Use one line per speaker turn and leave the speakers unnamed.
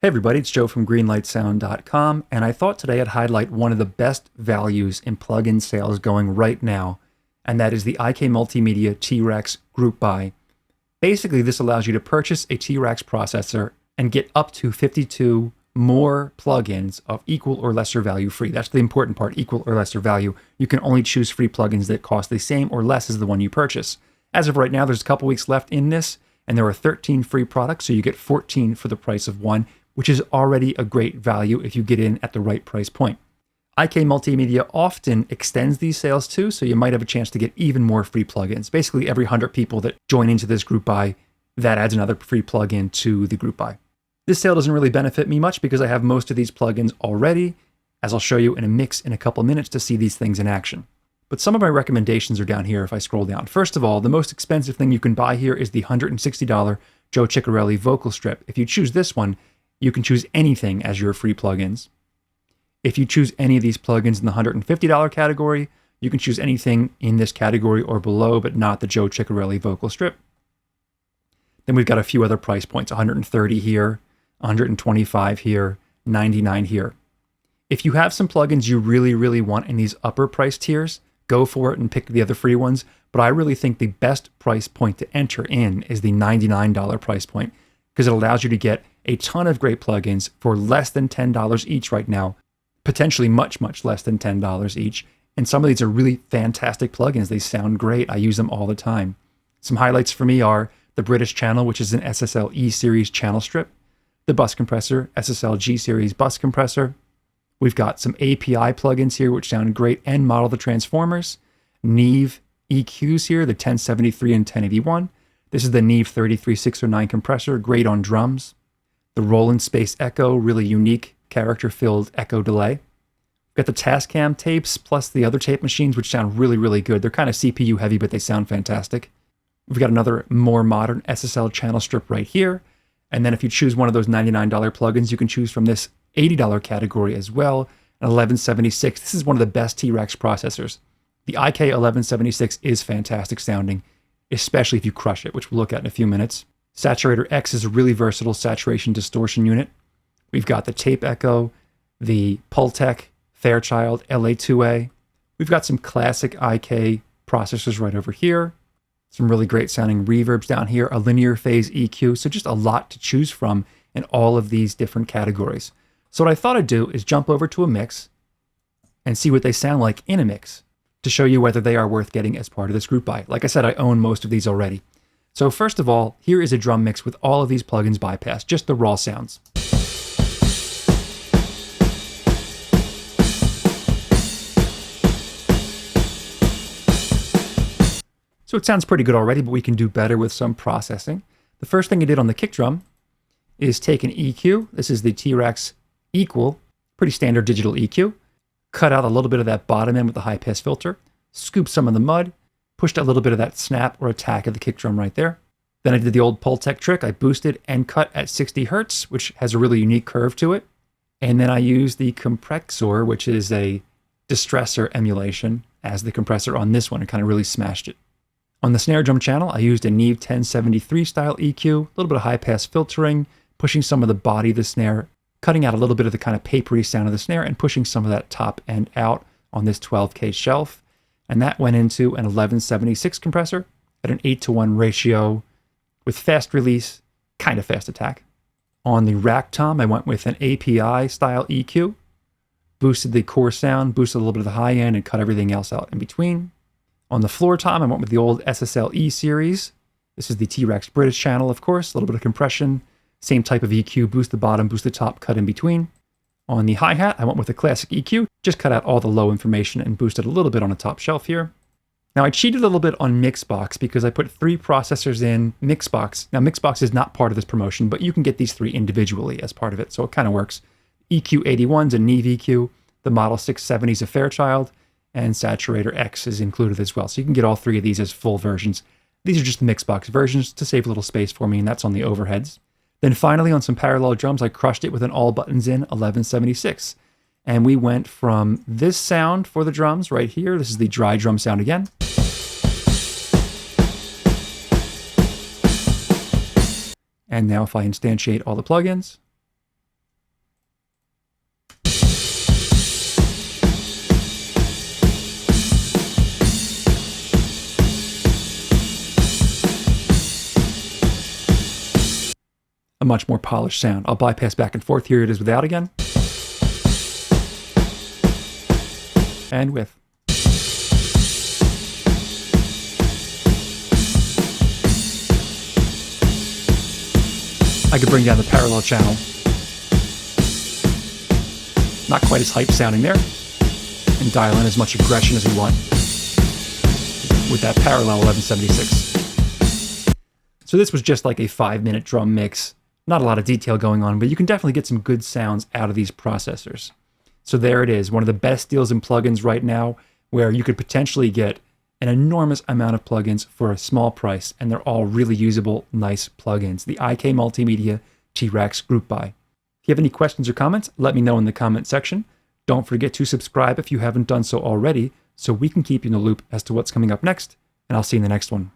Hey everybody, it's Joe from greenlightsound.com, and I thought today I'd highlight one of the best values in plugin sales going right now, and that is the IK Multimedia T-RackS Group Buy. Basically, this allows you to purchase a T-RackS processor and get up to 52 more plugins of equal or lesser value free. That's the important part, equal or lesser value. You can only choose free plugins that cost the same or less as the one you purchase. As of right now, there's a couple weeks left in this, and there are 13 free products, so you get 14 for the price of one, which is already a great value if you get in at the right price point. IK Multimedia often extends these sales too, so you might have a chance to get even more free plugins. Basically, every 100 people that join into this group buy, that adds another free plugin to the group buy. This sale doesn't really benefit me much because I have most of these plugins already, as I'll show you in a mix in a couple minutes to see these things in action. But some of my recommendations are down here if I scroll down. First of all, the most expensive thing you can buy here is the $160 Joe Chiccarelli vocal strip. If you choose this one, you can choose anything as your free plugins. If you choose any of these plugins in the $150 category, you can choose anything in this category or below, but not the Joe Chiccarelli vocal strip. Then we've got a few other price points, 130 here, 125 here, 99 here. If you have some plugins you really want in these upper price tiers, go for it and pick the other free ones. But I really think the best price point to enter in is the $99 price point, because it allows you to get a ton of great plugins for less than $10 each right now, potentially much less than $10 each. And some of these are really fantastic plugins. They sound great. I use them all the time. Some highlights for me are the British channel, which is an SSL E series channel strip, the bus compressor, SSL G series bus compressor. We've got some API plugins here, which sound great and model the transformers. Neve EQs here, the 1073 and 1081. This is the Neve 33609 compressor, great on drums. The Roland Space Echo, really unique, character-filled echo delay. We've got the Tascam tapes plus the other tape machines, which sound really good. They're kind of CPU heavy, but they sound fantastic. We've got another more modern SSL channel strip right here. And then if you choose one of those $99 plugins, you can choose from this $80 category as well, an 1176. This is one of the best T-RackS processors. The IK 1176 is fantastic sounding, especially if you crush it, which we'll look at in a few minutes. Saturator X is a really versatile saturation distortion unit. We've got the Tape Echo, the Pultec, Fairchild, LA2A. We've got some classic IK processors right over here. Some really great sounding reverbs down here, a linear phase EQ. So just a lot to choose from in all of these different categories. So what I thought I'd do is jump over to a mix and see what they sound like in a mix to show you whether they are worth getting as part of this group buy. Like I said, I own most of these already. So first of all, here is a drum mix with all of these plugins bypassed, just the raw sounds. So it sounds pretty good already, but we can do better with some processing. The first thing I did on the kick drum is take an EQ. This is the T-RackS Equal, pretty standard digital EQ. Cut out a little bit of that bottom end with the high pass filter, scoop some of the mud, pushed a little bit of that snap or attack of the kick drum right there. Then I did the old Pultec trick. I boosted and cut at 60 Hertz, which has a really unique curve to it. And then I used the compressor, which is a distressor emulation, as the compressor on this one, and kind of really smashed it. On the snare drum channel, I used a Neve 1073 style EQ, a little bit of high pass filtering, pushing some of the body of the snare, cutting out a little bit of the kind of papery sound of the snare, and pushing some of that top end out on this 12K shelf. And that went into an 1176 compressor at an 8:1 ratio with fast release, kind of fast attack. On the rack tom, I went with an API style EQ, boosted the core sound, boosted a little bit of the high end, and cut everything else out in between. On the floor tom, I went with the old SSL E series. This is the T-RackS British channel, of course, a little bit of compression, same type of EQ, boost the bottom, boost the top, cut in between. On the hi-hat, I went with a classic EQ, just cut out all the low information and boosted a little bit on the top shelf here. Now I cheated a little bit on Mixbox because I put 3 processors in Mixbox. Now Mixbox is not part of this promotion, but you can get these 3 individually as part of it, so it kind of works. EQ81's a Neve EQ, the Model 670's a Fairchild, and Saturator X is included as well. So you can get all 3 of these as full versions. These are just Mixbox versions to save a little space for me, and that's on the overheads. Then finally on some parallel drums, I crushed it with an all buttons in 1176. And we went from this sound for the drums right here. This is the dry drum sound again. And now if I instantiate all the plugins, a much more polished sound. I'll bypass back and forth. Here it is without again. And with. I could bring down the parallel channel. Not quite as hype sounding there. And dial in as much aggression as we want with that parallel 1176. So this was just like a 5-minute drum mix. Not a lot of detail going on, but you can definitely get some good sounds out of these processors. So there it is, one of the best deals in plugins right now, where you could potentially get an enormous amount of plugins for a small price, and they're all really usable, nice plugins. The IK Multimedia T-RackS Group Buy. If you have any questions or comments, let me know in the comment section. Don't forget to subscribe if you haven't done so already, so we can keep you in the loop as to what's coming up next, and I'll see you in the next one.